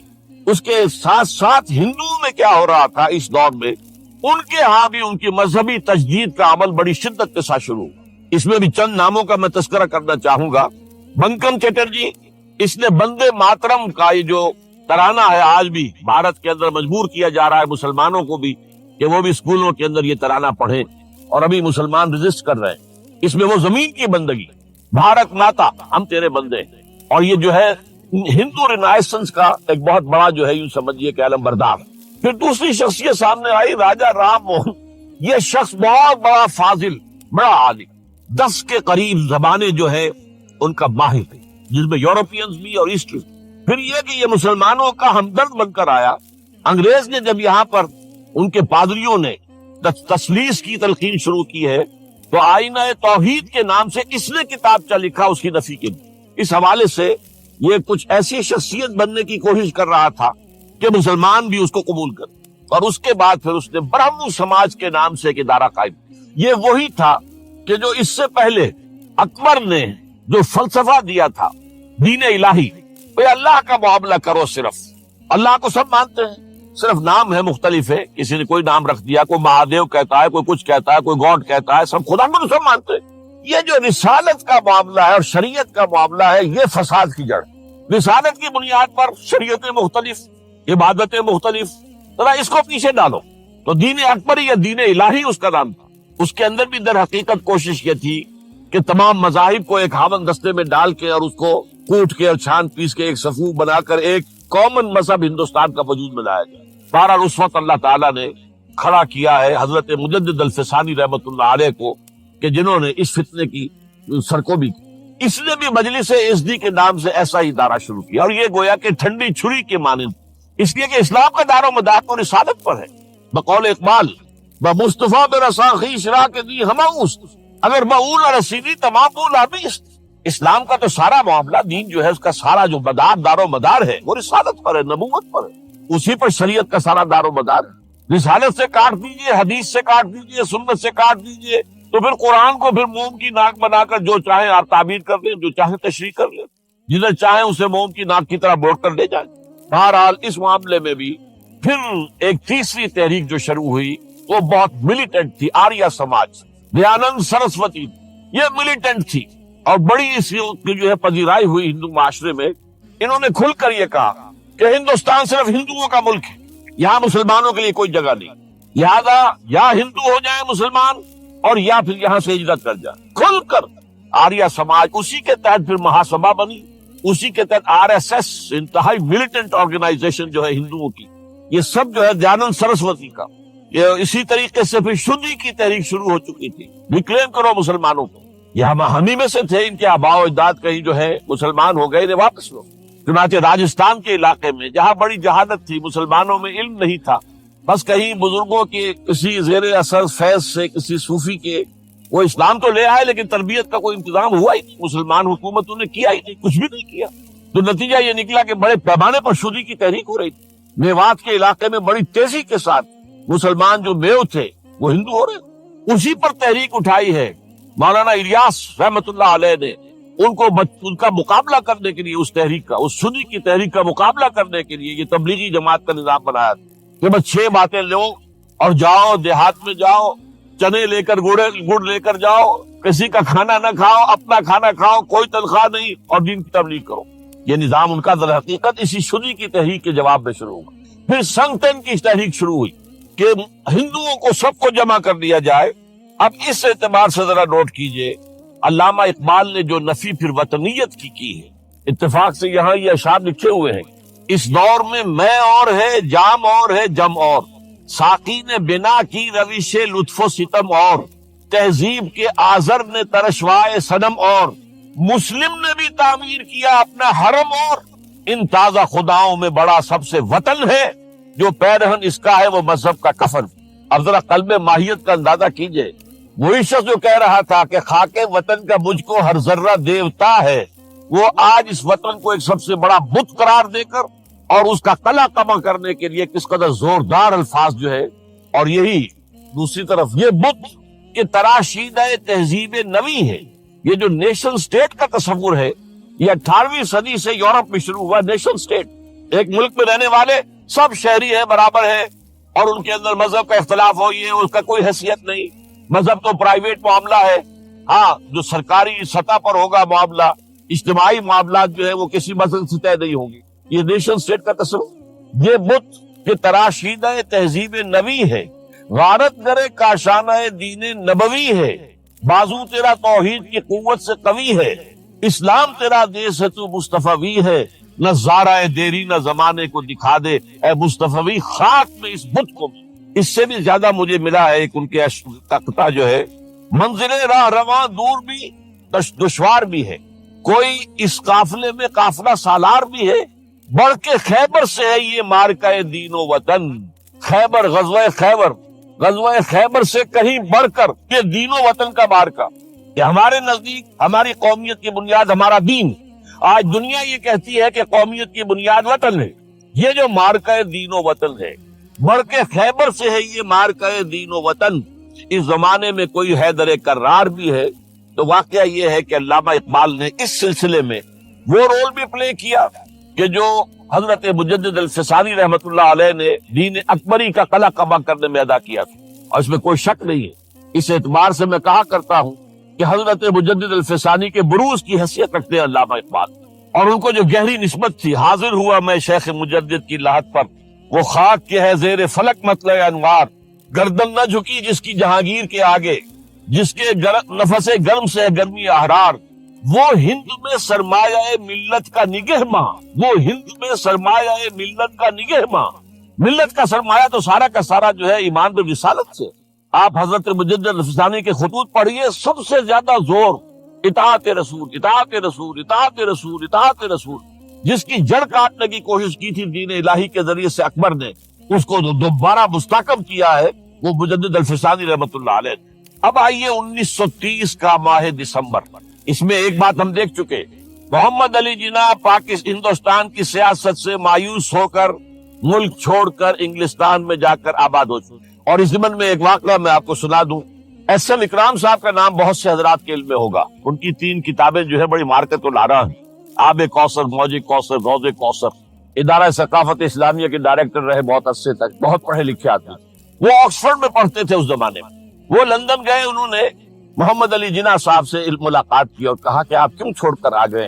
اس کے ساتھ ساتھ ہندوؤں میں کیا ہو رہا تھا اس دور میں, ان کے ہاں بھی ان کی مذہبی تجدید کا عمل بڑی شدت کے ساتھ شروع. اس میں بھی چند ناموں کا میں تذکرہ کرنا چاہوں گا. بنکم چٹرجی, اس نے بندے ماترم کا یہ جو ترانہ ہے آج بھی بھارت کے اندر مجبور کیا جا رہا ہے مسلمانوں کو بھی کہ وہ بھی اسکولوں کے اندر یہ ترانہ پڑھیں, اور ابھی مسلمان رجسٹ کر رہے ہیں. اس میں وہ زمین کی بندگی, بھارت ماتا ہم تیرے بندے, اور یہ جو ہے ہندو رینائسنس کا ایک بہت بڑا جو ہے یوں سمجھیے کہ علم بردار. پھر دوسری شخصیت سامنے آئی راجا رام موہن. یہ شخص بہت بڑا فاضل, بڑا عالم, 10 کے قریب زبانیں جو ہے ان کا ماہر ہے, جس میں یورپینز بھی اور ایسٹر. پھر یہ کہ یہ مسلمانوں کا ہمدرد بن کر آیا. انگریز نے جب یہاں پر ان کے پادریوں نے تسلیس کی تلقین شروع کی ہے تو آئینہ توحید کے نام سے اس نے کتابچہ لکھا اس کی نفی کے لیے. اس حوالے سے یہ کچھ ایسی شخصیت بننے کی کوشش کر رہا تھا کہ مسلمان بھی اس کو قبول کر, اور اس کے بعد پھر اس نے برہمو سماج کے نام سے ایک ادارہ قائم. یہ وہی تھا کہ جو اس سے پہلے اکبر نے جو فلسفہ دیا تھا دین الہی، بھئی اللہ کا معاملہ کرو، صرف اللہ کو سب مانتے ہیں، صرف نام ہے مختلف ہے، کسی نے کوئی نام رکھ دیا، کوئی مہادیو کہتا ہے، کوئی کچھ کہتا ہے، کوئی گاڈ کہتا ہے، سب خدا کو تو سب مانتے ہیں۔ یہ جو رسالت کا معاملہ ہے اور شریعت کا معاملہ ہے، یہ فساد کی جڑ۔ رسالت کی بنیاد پر شریعتیں مختلف، عبادتیں مختلف، ذرا اس کو پیچھے ڈالو۔ تو دین اکبری یا دین الہی اس کا نام تھا۔ اس کے اندر بھی در حقیقت کوشش یہ تھی کہ تمام مذاہب کو ایک ہاون دستے میں ڈال کے اور اس کو کوٹ کے اور چھان پیس کے ایک صفوف بنا کر ایک کامن مذہب ہندوستان کا وجود میں لایا جائے۔ بہرحال اس وقت اللہ تعالیٰ نے کھڑا کیا ہے حضرت مجدد الفسانی رحمۃ اللہ علیہ کو، کہ جنہوں نے اس فتنے کی سرکوبی کی۔ اس نے بھی مجلس اسدی کے نام سے ایسا ہی ادارہ شروع کیا، اور یہ گویا کہ ٹھنڈی چھری کے مانند، اس لیے کہ اسلام کا دار و مدار تو رسالت پر ہے۔ بقول اقبال بمصطفیٰ برسا خویش را کے دی ہماؤست، اگر بہول نہ رسیدی تمام بول آبیست۔ اسلام کا تو سارا معاملہ، دین جو ہے اس کا سارا جو دار و مدار ہے وہ رسالت پر ہے، نبوت پر ہے، اسی پر شریعت کا سارا دار و مدار ہے۔ رسالت سے کاٹ دیجئے، حدیث سے کاٹ دیجئے، سنت سے کاٹ دیجئے، تو پھر قرآن کو پھر موم کی ناک بنا کر جو چاہیں آپ تعبیر کر لیں، جو چاہیں تشریح کر لیں، جدھر چاہیں اسے موم کی ناک کی طرح بوڑ کر لے جائیں۔ بہرحال اس معاملے میں بھی پھر ایک تیسری تحریک جو شروع ہوئی وہ بہت ملیٹنٹ تھی، آریہ سماج، دیانند سرسوتی، یہ ملیٹنٹ تھی اور بڑی اس کی جو ہے پذیرائی ہوئی ہندو معاشرے میں۔ انہوں نے کھل کر یہ کہا کہ ہندوستان صرف ہندوؤں کا ملک ہے، یہاں مسلمانوں کے لیے کوئی جگہ نہیں، لہذا یا ہندو ہو جائیں مسلمان اور یا پھر یہاں سے ہجرت کر جائیں۔ کھل کر آریہ سماج، اسی کے تحت پھر مہاسبھا بنی، اسی کے تحت RSS، انتہائی ملیٹنٹ آرگنائزیشن جو ہے ہندوؤں کی، یہ سب جو ہے دیانند سرسوتی کا۔ یہ اسی طریقے سے پھر شدی کی تحریک شروع ہو چکی تھی، ریکلیم کرو مسلمانوں کو، یہ ہم ہی میں سے تھے، ان کے آباء و اجداد کہیں جو ہے مسلمان ہو گئے، انہیں واپس لو۔ چنانچہ راجستھان کے علاقے میں جہاں بڑی جہالت تھی، مسلمانوں میں علم نہیں تھا، بس کہیں بزرگوں کے کسی زیر اثر فیض سے، کسی صوفی کے، وہ اسلام تو لے آئے لیکن تربیت کا کوئی انتظام ہوا ہی نہیں، مسلمان حکومتوں نے کیا ہی نہیں، کچھ بھی نہیں کیا۔ تو نتیجہ یہ نکلا کہ بڑے پیمانے پر شدی کی تحریک ہو رہی تھی۔ میوات کے علاقے میں بڑی تیزی کے ساتھ مسلمان جو میو تھے وہ ہندو ہو رہے، اسی پر تحریک اٹھائی ہے مولانا الیاس رحمت اللہ علیہ نے۔ ان کا مقابلہ کرنے کے لیے، اس تحریک کا، اس سنی کی تحریک کا مقابلہ کرنے کے لیے یہ تبلیغی جماعت کا نظام بنایا تھا کہ بس 6 باتیں لو اور جاؤ، دیہات میں جاؤ، چنے لے کر گڑ لے کر جاؤ، کسی کا کھانا نہ کھاؤ، اپنا کھانا کھاؤ، کوئی تنخواہ نہیں، اور دین کی تبلیغ کرو۔ یہ نظام ان کا در حقیقت اسی سنی کی تحریک کے جواب میں شروع ہوا۔ پھر سنگتن کی تحریک شروع ہوئی کہ ہندوؤں کو سب کو جمع کر لیا جائے۔ اب اس اعتبار سے ذرا نوٹ کیجئے، علامہ اقبال نے جو نفی پھر وطنیت کی ہے، اتفاق سے یہاں یہ اشعار لکھے ہوئے ہیں، اس دور میں میں اور ہے، جام اور ہے، جم اور، ساقی نے بنا کی روش لطف و ستم اور، تہذیب کے آزر نے ترشوائے صنم اور، مسلم نے بھی تعمیر کیا اپنا حرم اور، ان تازہ خداؤں میں بڑا سب سے وطن ہے، جو پیرہن اس کا ہے وہ مذہب کا کفن۔ اب ذرا قلب ماہیت کا اندازہ کیجئے، وہی شخص جو کہہ رہا تھا کہ خاک وطن کا مجھ کو ہر ذرہ دیوتا ہے، وہ آج اس وطن کو ایک سب سے بڑا بت قرار دے کر اور اس کا قلع کما کرنے کے لیے کس قدر زوردار الفاظ جو ہے، اور یہی دوسری طرف یہ بت کہ تراشیدہ تہذیب نوی ہے۔ یہ جو نیشن سٹیٹ کا تصور ہے، یہ 18ویں صدی سے یورپ میں شروع ہوا۔ نیشن سٹیٹ، ایک ملک میں رہنے والے سب شہری ہیں، برابر ہیں، اور ان کے اندر مذہب کا اختلاف ہو، یہ اس کا کوئی حیثیت نہیں۔ مذہب تو پرائیویٹ معاملہ ہے، ہاں جو سرکاری سطح پر ہوگا معاملہ، اجتماعی معاملات جو ہے وہ کسی مذہب سے طے نہیں ہوگی۔ یہ نیشن سٹیٹ کا تصور، یہ بت کہ تراشیدہ تہذیب نوی ہے، غارت گرے کاشانہ دین نبوی ہے، بازو تیرا توحید کی قوت سے قوی ہے، اسلام تیرا دیس ہے تو مصطفی ہے، نہ زارہ دیری نہ زمانے کو دکھا دے اے مصطفی خاک میں اس بت کو۔ اس سے بھی زیادہ مجھے ملا ہے ایک ان کے تختہ جو ہے، منزل راہ رواں دور بھی دشوار بھی ہے، کوئی اس قافلے میں قافلہ سالار بھی ہے، بڑھ کے خیبر سے ہے یہ مارکہ دین و وطن۔ خیبر، غزوہ خیبر سے کہیں بڑھ کر یہ دین و وطن کا مارکہ، کہ ہمارے نزدیک ہماری قومیت کی بنیاد ہمارا دین، آج دنیا یہ کہتی ہے کہ قومیت کی بنیاد وطن ہے۔ یہ جو مارکہ دین و وطن ہے، بڑھ کے خیبر سے ہے یہ مارکہ دین و وطن۔ اس زمانے میں کوئی حیدر کرار بھی ہے، تو واقعہ یہ ہے کہ علامہ اقبال نے اس سلسلے میں وہ رول بھی پلے کیا کہ جو حضرت مجدد الفسانی رحمت اللہ علیہ نے دین اکبری کا قلع قبا کرنے میں ادا کیا تھا، اور اس میں کوئی شک نہیں ہے۔ اس اعتبار سے میں کہا کرتا ہوں کہ حضرت مجدد الفسانی کے بروز کی حیثیت رکھتے ہیں علامہ اقبال، اور ان کو جو گہری نسبت تھی، حاضر ہوا میں شیخ مجدد کی لاحت پر، وہ خاک کے ہے زیر فلک مطلع انوار، گردن نہ جھکی جس کی جہانگیر کے آگے، جس کے نفس گرم سے گرمی احرار، وہ ہند میں سرمایہ ملت کا نگہباں، وہ ہند میں سرمایہ ملت کا نگہباں۔ ملت کا سرمایہ تو سارا کا سارا جو ہے ایمان و رسالت سے۔ آپ حضرت مجدد الفسانی کے خطوط پڑھیے، سب سے زیادہ زور اطاعت رسول، اطاعت رسول، اطاعت رسول، اطاعت رسول۔ جس کی جڑ کاٹنے کی کوشش کی تھی دین الہی کے ذریعے سے اکبر نے، اس کو دوبارہ مستحکم کیا ہے وہ مجدد الفسانی رحمت اللہ علیہ۔ اب آئیے 1930 کا ماہ دسمبر، اس میں ایک بات ہم دیکھ چکے، محمد علی جناح ہندوستان کی سیاست سے مایوس ہو کر ملک چھوڑ کر انگلستان میں جا کر آباد ہو چکے۔ اور اس ضمن میں ایک واقعہ میں آپ کو سنا دوں، ایس ایم اکرام صاحب کا نام بہت سے حضرات کے علم میں ہوگا، ان کی 3 کتابیں جو ہے بڑی مارکت الارا ہیں، آب کوثر، موج کوثر، روض کوثر۔ ادارہ ثقافت اسلامیہ کے ڈائریکٹر رہے بہت عرصے تک، بہت پڑھے لکھے آدمی، وہ آکسفورڈ میں پڑھتے تھے اس زمانے میں۔ وہ لندن گئے، انہوں نے محمد علی جناح صاحب سے ملاقات کی اور کہا کہ آپ کیوں چھوڑ کر آ گئے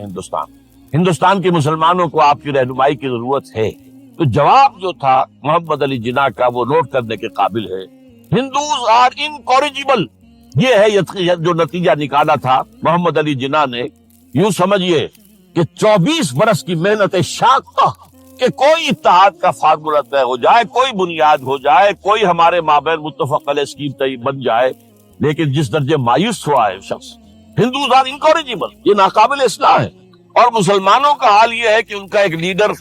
ہندوستان کے مسلمانوں کو آپ کی رہنمائی کی ضرورت ہے۔ تو جواب جو تھا محمد علی جناح کا وہ نوٹ کرنے کے قابل ہے، ہندوز آر انکوریجیبل، یہ ہے جو نتیجہ نکالا تھا محمد علی جناح نے۔ یوں سمجھیے کہ 24 برس کی محنت شاقہ کہ کوئی اتحاد کا فارمولہ طے ہو جائے، کوئی بنیاد ہو جائے، کوئی ہمارے مابین متفق علیہ اسکیم طے بن جائے، لیکن جس درجے مایوس ہوا ہے شخص، ہندوز آر انکوریجیبل، یہ ناقابل اصلاح ہے۔ اور مسلمانوں کا حال یہ ہے کہ ان کا ایک لیڈر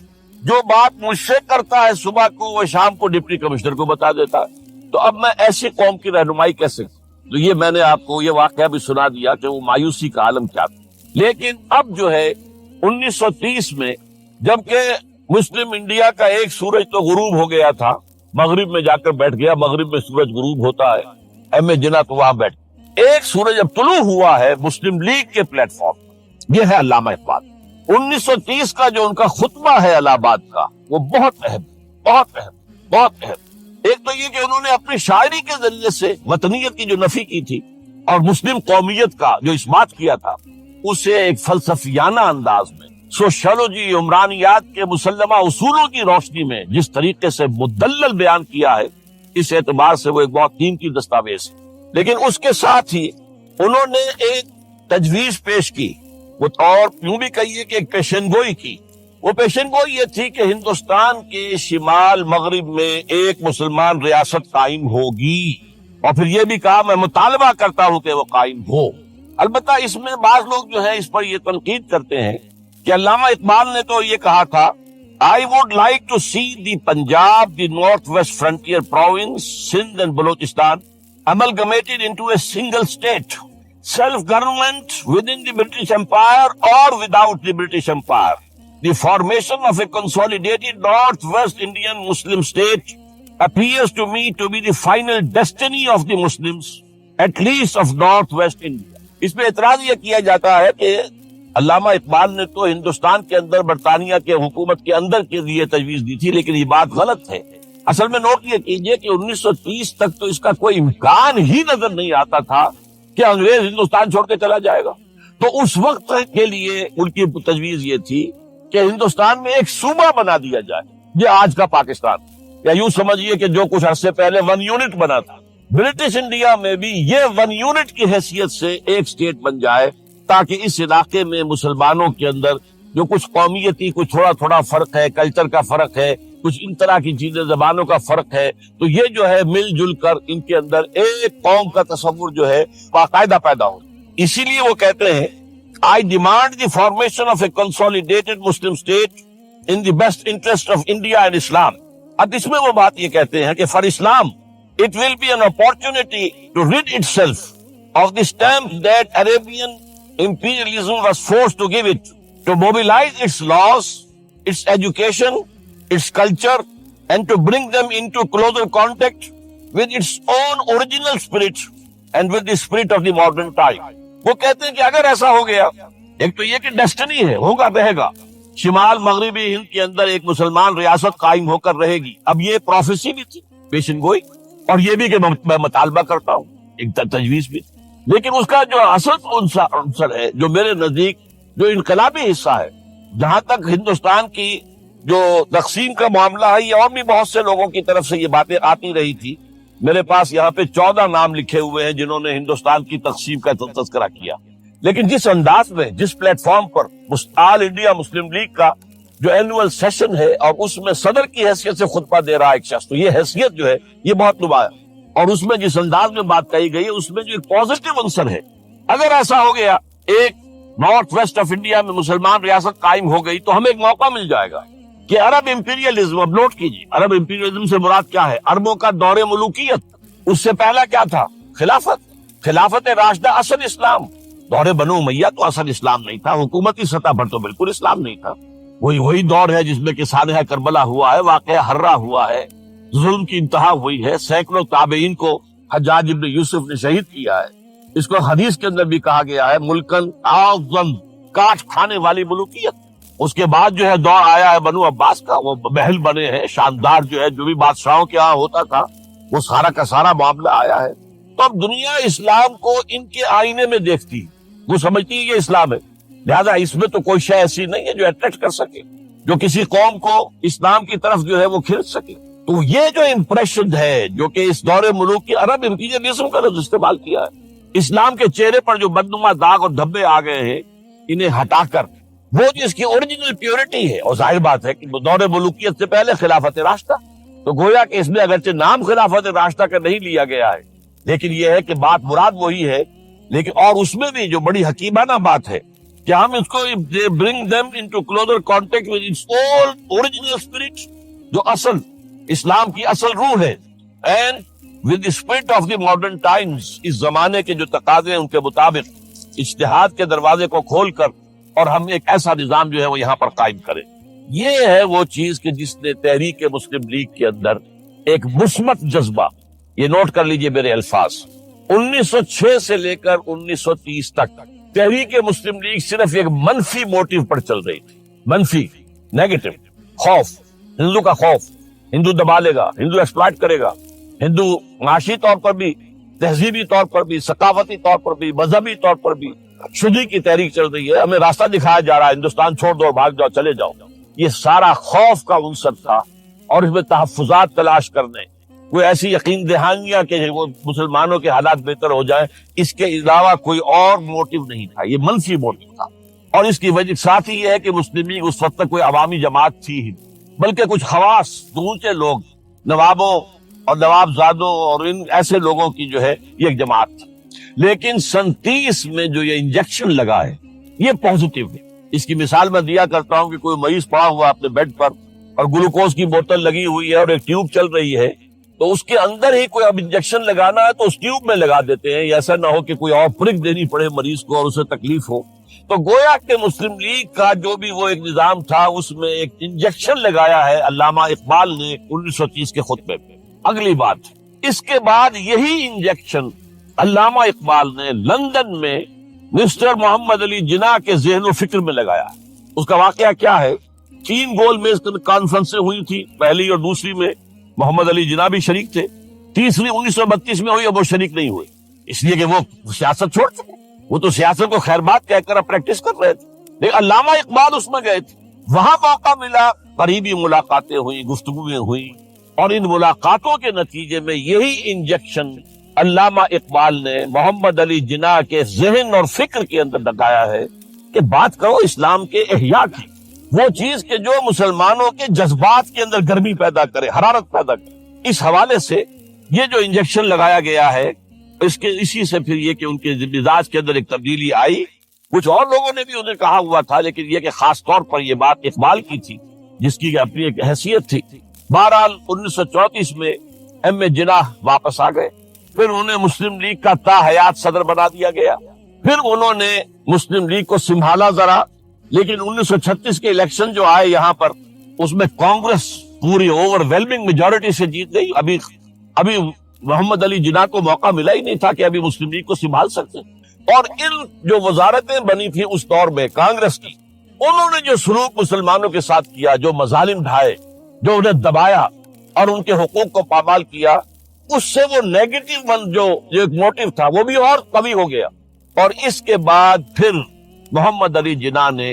جو بات مجھ سے کرتا ہے صبح کو وہ شام کو ڈپٹی کمشنر کو بتا دیتا ہے، تو اب میں ایسی قوم کی رہنمائی کیسے؟ تو یہ میں نے آپ کو یہ واقعہ بھی سنا دیا کہ وہ مایوسی کا عالم کیا تھا۔ لیکن اب جو ہے 1930 میں، جبکہ مسلم انڈیا کا ایک سورج تو غروب ہو گیا تھا، مغرب میں جا کر بیٹھ گیا، مغرب میں سورج غروب ہوتا ہے، ایم اے جناح تو وہاں بیٹھ، ایک سورج اب طلوع ہوا ہے مسلم لیگ کے پلیٹ فارم، یہ ہے علامہ اقبال۔ 1930 کا جو ان کا خطبہ ہے الہ آباد کا، وہ بہت اہم، بہت اہم، بہت اہم۔ ایک تو یہ کہ انہوں نے اپنی شاعری کے ذریعے سے وطنیت کی جو نفی کی تھی اور مسلم قومیت کا جو اثبات کیا تھا، اسے ایک فلسفیانہ انداز میں، سوشیولوجی، عمرانیات کے مسلمہ اصولوں کی روشنی میں جس طریقے سے مدلل بیان کیا ہے، اس اعتبار سے وہ ایک بہت قیمتی دستاویز ہے۔ لیکن اس کے ساتھ ہی انہوں نے ایک تجویز پیش کی، اور یوں بھی کہیے کہ ایک پیشن گوئی کی۔ وہ پیشن گوئی یہ تھی کہ ہندوستان کے شمال مغرب میں ایک مسلمان ریاست قائم ہوگی، اور پھر یہ بھی کہا میں مطالبہ کرتا ہوں کہ وہ قائم ہو۔ البتہ اس میں بعض لوگ جو ہے اس پر یہ تنقید کرتے ہیں کہ علامہ اقبال نے تو یہ کہا تھا I would like to see the Punjab, the Northwest Frontier Province, Sindh and Balochistan amalgamated into a single state, self-government within the British Empire or without the British Empire. The formation of a consolidated Northwest Indian Muslim state appears to me to be the final destiny of the Muslims, at least of Northwest India. اس میں اعتراض یہ کیا جاتا ہے کہ علامہ اقبال نے تو ہندوستان کے اندر برطانیہ کے حکومت کے اندر کے لیے تجویز دی تھی، لیکن یہ بات غلط ہے۔ اصل میں نوٹ یہ کیجئے کہ 1930 تک تو اس کا کوئی امکان ہی نظر نہیں آتا تھا کہ انگریز ہندوستان چھوڑ کے چلا جائے گا۔ تو اس وقت کے لیے ان کی تجویز یہ تھی کہ ہندوستان میں ایک صوبہ بنا دیا جائے، یہ آج کا پاکستان، یا یوں سمجھیے کہ جو کچھ عرصے پہلے 1 یونٹ بنا تھا، برٹش انڈیا میں بھی یہ 1 یونٹ کی حیثیت سے ایک سٹیٹ بن جائے، تاکہ اس علاقے میں مسلمانوں کے اندر جو کچھ قومیتی کچھ تھوڑا فرق ہے، کلچر کا فرق ہے، کچھ ان طرح کی چیزیں، زبانوں کا فرق ہے، تو یہ جو ہے مل جل کر ان کے اندر ایک قوم کا تصور جو ہے باقاعدہ پیدا ہو۔ اسی لیے وہ کہتے ہیں I demand the formation of a consolidated Muslim state in the best interest of India and Islam۔ اب اس میں وہ بات یہ کہتے ہیں کہ for Islam it will be an opportunity to rid itself of the stamp that Arabian imperialism was forced to give it, to mobilize its laws, its education, its culture, and to bring them into closer contact with its own original spirit and with the spirit of the modern time۔ وہ کہتے ہیں کہ اگر ایسا ہو گیا، ایک تو یہ کہ ڈیسٹنی ہے، ہوگا رہے گا، شمال مغربی ہند کے اندر ایک مسلمان ریاست قائم ہو کر رہے گی، اب یہ پروفیسی بھی تھی، پیشن گوئی، اور یہ بھی کہ میں مطالبہ کرتا ہوں، ایک تجویز بھی تھی، لیکن اس کا جو اصل عنصر ہے، جو میرے نزدیک جو انقلابی حصہ ہے، جہاں تک ہندوستان کی جو تقسیم کا معاملہ ہے، یہ اور بھی بہت سے لوگوں کی طرف سے یہ باتیں آتی رہی تھی، میرے پاس یہاں پہ 14 نام لکھے ہوئے ہیں جنہوں نے ہندوستان کی تقسیم کا تذکرہ کیا، لیکن جس انداز میں، جس پلیٹ فارم پر آل انڈیا مسلم لیگ کا جو اینوئل سیشن ہے اور اس میں صدر کی حیثیت سے خطبہ دے رہا ہے ایک شخص، تو یہ حیثیت جو ہے یہ بہت نمایاں، اور اس میں جس انداز میں بات کہی گئی ہے اس میں جو ایک پازیٹو عنصر ہے، اگر ایسا ہو گیا ایک نارتھ ویسٹ آف انڈیا میں مسلمان ریاست قائم ہو گئی تو ہمیں ایک موقع مل جائے گا کہ عرب امپیریلزم، اب نوٹ کیجیے، عرب امپیریلزم سے مراد کیا ہے؟ عربوں کا دور ملوکیت، اس سے پہلا کیا تھا؟ خلافت راشدہ، اصل اسلام، دور بنو امیہ تو اصل اسلام نہیں تھا، حکومتی سطح پر تو بالکل اسلام نہیں تھا، وہی دور ہے جس میں کہ سانحہ کربلا ہوا ہے، واقعہ ہرہ ہوا ہے، ظلم کی انتہا ہوئی ہے، سینکڑوں تابعین کو حجاج ابن یوسف نے شہید کیا ہے، اس کو حدیث کے اندر بھی کہا گیا ہے ملکن اعظم، کاٹ کھانے والی ملوکیت۔ اس کے بعد جو ہے دور آیا ہے بنو عباس کا، وہ محل بنے ہیں شاندار، جو ہے جو بھی بادشاہوں کے ہاں ہوتا تھا وہ سارا کا سارا معاملہ آیا ہے۔ تو اب دنیا اسلام کو ان کے آئینے میں دیکھتی، وہ سمجھتی ہے یہ اسلام ہے، لہذا اس میں تو کوئی شے ایسی نہیں ہے جو اٹریکٹ کر سکے، جو کسی قوم کو اسلام کی طرف جو ہے وہ کھینچ سکے۔ تو یہ جو امپریشن ہے جو کہ اس دور ملوک کی عرب امپیریلزم کا لفظ استعمال کیا ہے، اسلام کے چہرے پر جو بدنما داغ اور دھبے آ گئے ہیں، انہیں ہٹا کر وہ جس کی اوریجنل پیورٹی ہے، اور ظاہر بات ہے کہ دور ملوکیت سے پہلے خلافت راشدہ، تو گویا کہ اس میں اگرچہ نام خلافت راشدہ کا نہیں لیا گیا ہے، لیکن یہ ہے کہ بات مراد وہی ہے، لیکن اور اس میں بھی جو بڑی حکیمانہ بات ہے کہ ہم اس کو bring them into closer contact with its original spirit, جو اصل اسلام کی اصل روح ہے، and with spirit of the modern times, اس زمانے کے جو تقاضے ہیں ان کے مطابق اجتہاد کے دروازے کو کھول کر، اور ہم ایک ایسا نظام جو ہے وہ یہاں پر قائم کریں۔ یہ ہے وہ چیز کہ جس نے تحریک مسلم لیگ کے اندر ایک مثبت جذبہ، یہ نوٹ کر لیجئے میرے الفاظ، 1906 سے لے کر 1930 تک تحریک مسلم لیگ صرف ایک منفی موٹیو پر چل رہی تھی، منفی، نیگیٹو، خوف، ہندو کا خوف، ہندو دبا لے گا، ہندو ایکسپلائٹ کرے گا، ہندو معاشی طور پر بھی، تہذیبی طور پر بھی، ثقافتی طور پر بھی، مذہبی طور پر بھی شدی کی تحریک چل رہی ہے، ہمیں راستہ دکھایا جا رہا ہے، ہندوستان چھوڑ دو، بھاگ جاؤ، چلے جاؤ۔ یہ سارا خوف کا عنصر تھا، اور اس میں تحفظات تلاش کرنے، کوئی ایسی یقین دہانیاں کہ وہ مسلمانوں کے حالات بہتر ہو جائیں، اس کے علاوہ کوئی اور موٹیو نہیں تھا، یہ منفی موٹیو تھا۔ اور اس کی وجہ ساتھ ہی یہ ہے کہ مسلم لیگ اس وقت تک کوئی عوامی جماعت تھی ہی، بلکہ کچھ خواص، اونچے لوگ، نوابوں اور نوابزادوں اور ان ایسے لوگوں کی جو ہے یہ ایک جماعت تھی۔ لیکن 37 میں جو یہ انجیکشن لگا ہے یہ پازیٹیو ہے۔ اس کی مثال میں دیا کرتا ہوں کہ کوئی مریض پڑا ہوا اپنے بیڈ پر اور گلوکوز کی بوتل لگی ہوئی ہے اور ایک ٹیوب چل رہی ہے، تو اس کے اندر ہی کوئی اب انجیکشن لگانا ہے تو اس ٹیوب میں لگا دیتے ہیں، ایسا نہ ہو کہ کوئی اور پرک دینی پڑے مریض کو اور اسے تکلیف ہو۔ تو گویا کہ مسلم لیگ کا جو بھی وہ ایک نظام تھا اس میں ایک انجیکشن لگایا ہے علامہ اقبال نے 1930 کے خطبے پہ۔ اگلی بات، اس کے بعد یہی انجیکشن علامہ اقبال نے لندن میں مسٹر محمد علی جناح کے ذہن و فکر میں لگایا۔ اس کا واقعہ کیا ہے؟ 3 گول میز کانفرنسیں ہوئی تھی، پہلی اور دوسری میں محمد علی جناح بھی شریک تھے، تیسری 1932 میں ہوئی اور وہ شریک نہیں ہوئے، اس لیے کہ وہ سیاست چھوڑ چکے، وہ تو سیاست کو خیر بات کہہ کر پریکٹس کر رہے تھے، لیکن علامہ اقبال اس میں گئے تھے، وہاں موقع ملا، قریبی ملاقاتیں ہوئیں، گفتگویں ہوئیں، اور ان ملاقاتوں کے نتیجے میں یہی انجیکشن علامہ اقبال نے محمد علی جناح کے ذہن اور فکر کے اندر لگایا ہے کہ بات کرو اسلام کے احیاء کی، وہ چیز کہ جو مسلمانوں کے جذبات کے اندر گرمی پیدا کرے، حرارت پیدا کرے۔ اس حوالے سے یہ جو انجیکشن لگایا گیا ہے، اسی سے پھر یہ کہ ان کے مزاج کے اندر ایک تبدیلی آئی، کچھ اور لوگوں نے بھی انہیں کہا ہوا تھا، لیکن یہ کہ خاص طور پر یہ بات اقبال کی تھی جس کی اپنی ایک حیثیت تھی۔ بہرحال 1934 میں ایم اے جناح واپس آ گئے، پھر انہیں مسلم لیگ کا تا حیات صدر بنا دیا گیا، پھر انہوں نے مسلم لیگ کو سنبھالا ذرا، لیکن 1936 کے الیکشن جو آئے یہاں پر، اس میں کانگریس پوری اوور ویلمنگ میجورٹی سے جیت گئی۔ ابھی محمد علی جناح کو موقع ملا ہی نہیں تھا کہ ابھی مسلم لیگ کو سنبھال سکتے، اور ان جو وزارتیں بنی تھی اس دور میں کانگریس کی، انہوں نے جو سلوک مسلمانوں کے ساتھ کیا، جو مظالم ڈھائے، جو انہیں دبایا اور ان کے حقوق کو پامال کیا، اس سے وہ نیگیٹو جو ایک موٹیو تھا وہ بھی اور قوی ہو گیا۔ اور اس کے بعد پھر محمد علی جناح نے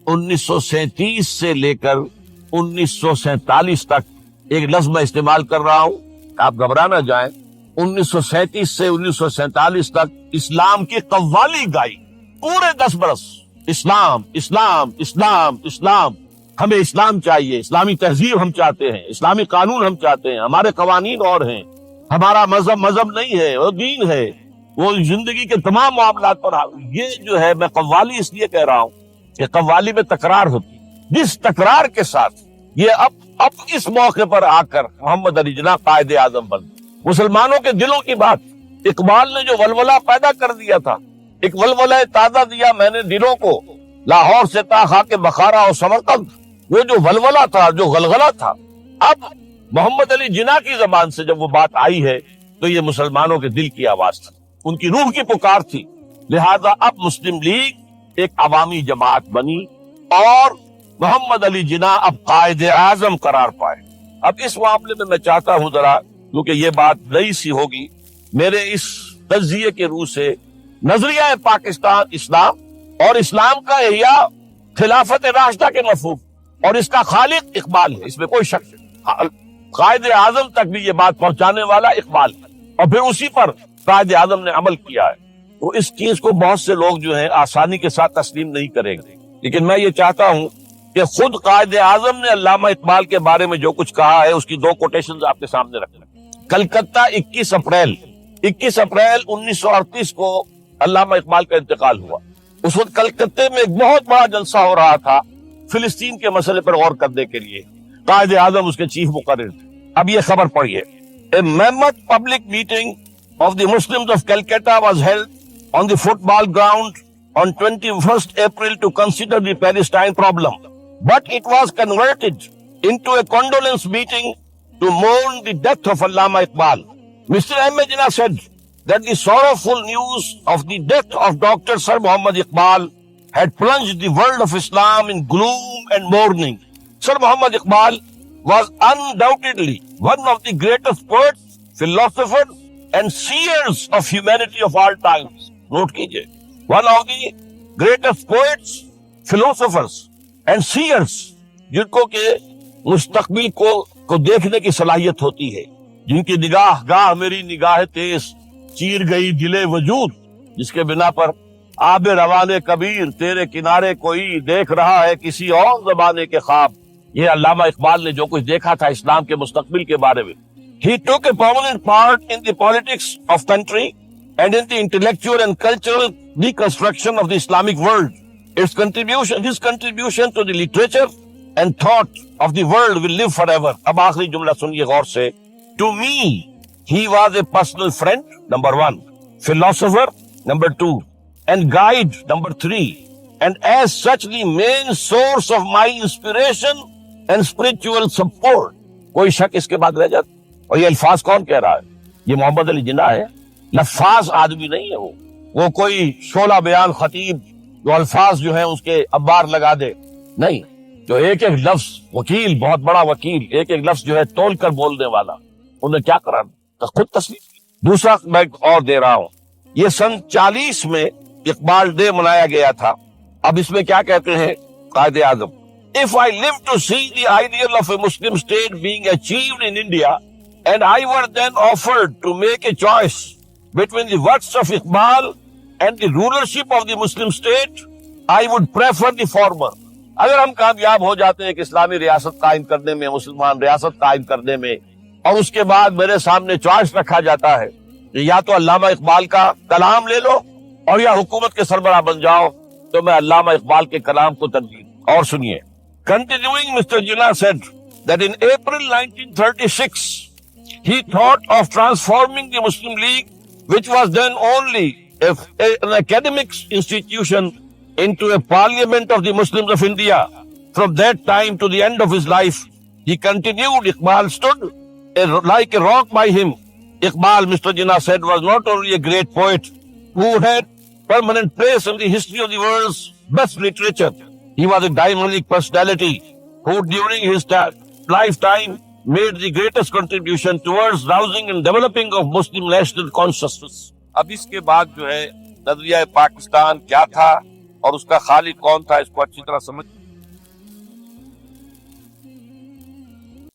1937 سے لے کر 1947 تک، ایک لفظ میں استعمال کر رہا ہوں، آپ گھبرا نہ جائیں، 1937 سے 1947 تک اسلام کی قوالی گائی، پورے 10 برس اسلام اسلام اسلام اسلام، ہمیں اسلام چاہیے، اسلامی تہذیب ہم چاہتے ہیں، اسلامی قانون ہم چاہتے ہیں، ہمارے قوانین اور ہیں، ہمارا مذہب نہیں ہے، وہ دین ہے، وہ زندگی کے تمام معاملات پر۔ یہ جو ہے میں قوالی اس لیے کہہ رہا ہوں کہ قوالی میں تکرار ہوتی، جس تکرار کے ساتھ یہ اب اس موقع پر آ کر محمد علی جناح قائد اعظم بن، مسلمانوں کے دلوں کی بات، اقبال نے جو ولولہ پیدا کر دیا تھا، ایک ولولہ تازہ دیا میں نے دلوں کو، لاہور سے تا خاک بخارا اور سمرقند، وہ جو ولولہ تھا، جو غلغلہ تھا، اب محمد علی جناح کی زبان سے جب وہ بات آئی ہے تو یہ مسلمانوں کے دل کی آواز تھی، ان کی روح کی پکار تھی۔ لہذا اب مسلم لیگ ایک عوامی جماعت بنی اور محمد علی جناح اب قائد اعظم قرار پائے۔ اب اس معاملے میں میں چاہتا ہوں ذرا، کیونکہ یہ بات نئی سی ہوگی، میرے اس تجزیے کے روح سے نظریہ پاکستان اسلام اور اسلام کا احیاء خلافت راشدہ کے مفہوم اور اس کا خالق اقبال ہے، اس میں کوئی شک نہیں، قائد اعظم تک بھی یہ بات پہنچانے والا اقبال ہے، اور پھر اسی پر قائد اعظم نے عمل کیا ہے۔ تو اس چیز کو بہت سے لوگ جو ہیں آسانی کے ساتھ تسلیم نہیں کریں گے، لیکن میں یہ چاہتا ہوں کہ خود قائد اعظم نے علامہ اقبال کے بارے میں جو کچھ کہا ہے اس کی 2 کوٹیشنز آپ کے سامنے رکھنا۔ کلکتہ 21 اپریل 1938 کو علامہ اقبال کا انتقال ہوا۔ اس وقت کلکتے میں ایک بہت بڑا جلسہ ہو رہا تھا فلسطین کے مسئلے پر غور کرنے کے لیے، قائد اعظم اس کے چیف مقرر تھے۔ اب یہ خبر پڑھیے، A mammoth public meeting of the Muslims of Calcutta was held on the football ground on 21st April to consider the Palestine problem, but it was converted into a condolence meeting to mourn the death of Allama Iqbal. Mr. Ahmed Jinnah said that the sorrowful news of the death of Dr. Sir Muhammad Iqbal had plunged the world of Islam in gloom and mourning. Sir Muhammad Iqbal was undoubtedly one of the greatest poets, philosophers, and seers of humanity of all times. Note kijiye, one of the greatest poets, philosophers, and seers, جن کو کہ مستقبل کو دیکھنے کی صلاحیت ہوتی ہے، جن کی نگاہ گاہ میری نگاہ تیز چیر گئی دل وجود، جس کے بنا پر آب روان کبیر تیرے کنارے کوئی دیکھ رہا ہے کسی اور زمانے کے خواب۔ یہ علامہ اقبال نے جو کچھ دیکھا تھا اسلام کے مستقبل کے بارے میں۔ He took a prominent part in the politics of country and in the intellectual and cultural reconstruction of the Islamic world. His contribution to the literature and thought of the world will live forever. اب آخری جملہ سنیے غور سے۔ To me, he was a personal friend, number 1, philosopher, number 2, and guide, number 3, and as such the main source of my inspiration and spiritual support. کوئی شک اس کے بعد رہ جاتا؟ اور یہ الفاظ کون کہہ رہا ہے؟ یہ محمد علی جناح ہے، لفاظ آدمی نہیں ہے وہ کوئی شعلہ بیان خطیب جو الفاظ جو ہیں اس کے ابار لگا دے، نہیں، جو ایک ایک لفظ، وکیل، بہت بڑا وکیل، ایک ایک لفظ جو ہے تول کر بولنے والا، انہیں کیا کرا خود تسلیم کی۔ دوسرا میں اور دے رہا ہوں، یہ سن 40 میں اقبال ڈے منایا گیا تھا۔ اب اس میں کیا کہتے ہیں Quaid Azam, If I live to see the ideal of a Muslim state being achieved in India, and I were then offered to make a choice between the works of Iqbal and the rulership of the Muslim state, I would prefer the former. اگر ہم کامیاب ہو جاتے ہیں کہ اسلامی ریاست قائم کرنے میں، مسلمان ریاست قائم کرنے میں، اور اس کے بعد میرے سامنے چوائس رکھا جاتا ہے کہ یا تو علامہ اقبال کا کلام لے لو اور یا حکومت کے سربراہ بن جاؤ، تو میں علامہ اقبال کے کلام کو ترجیح۔ اور سنیے، Continuing, Mr. Jinnah said that in April 1936, he thought of transforming the Muslim League, which was then only an academic institution, into a parliament of the Muslims of India. From that time to the end of his life, he continued, Iqbal stood like a rock by him. Iqbal, Mr. Jinnah said, was not only a great poet who had permanent place in the history of the world's best literature. He was a dynamic personality who during his lifetime made the greatest contribution towards rousing and developing of Muslim national consciousness. اب اس کے بعد جو ہے نظریہ پاکستان کیا تھا اور اس کا خالق کون تھا، اس کو اچھی طرح سمجھ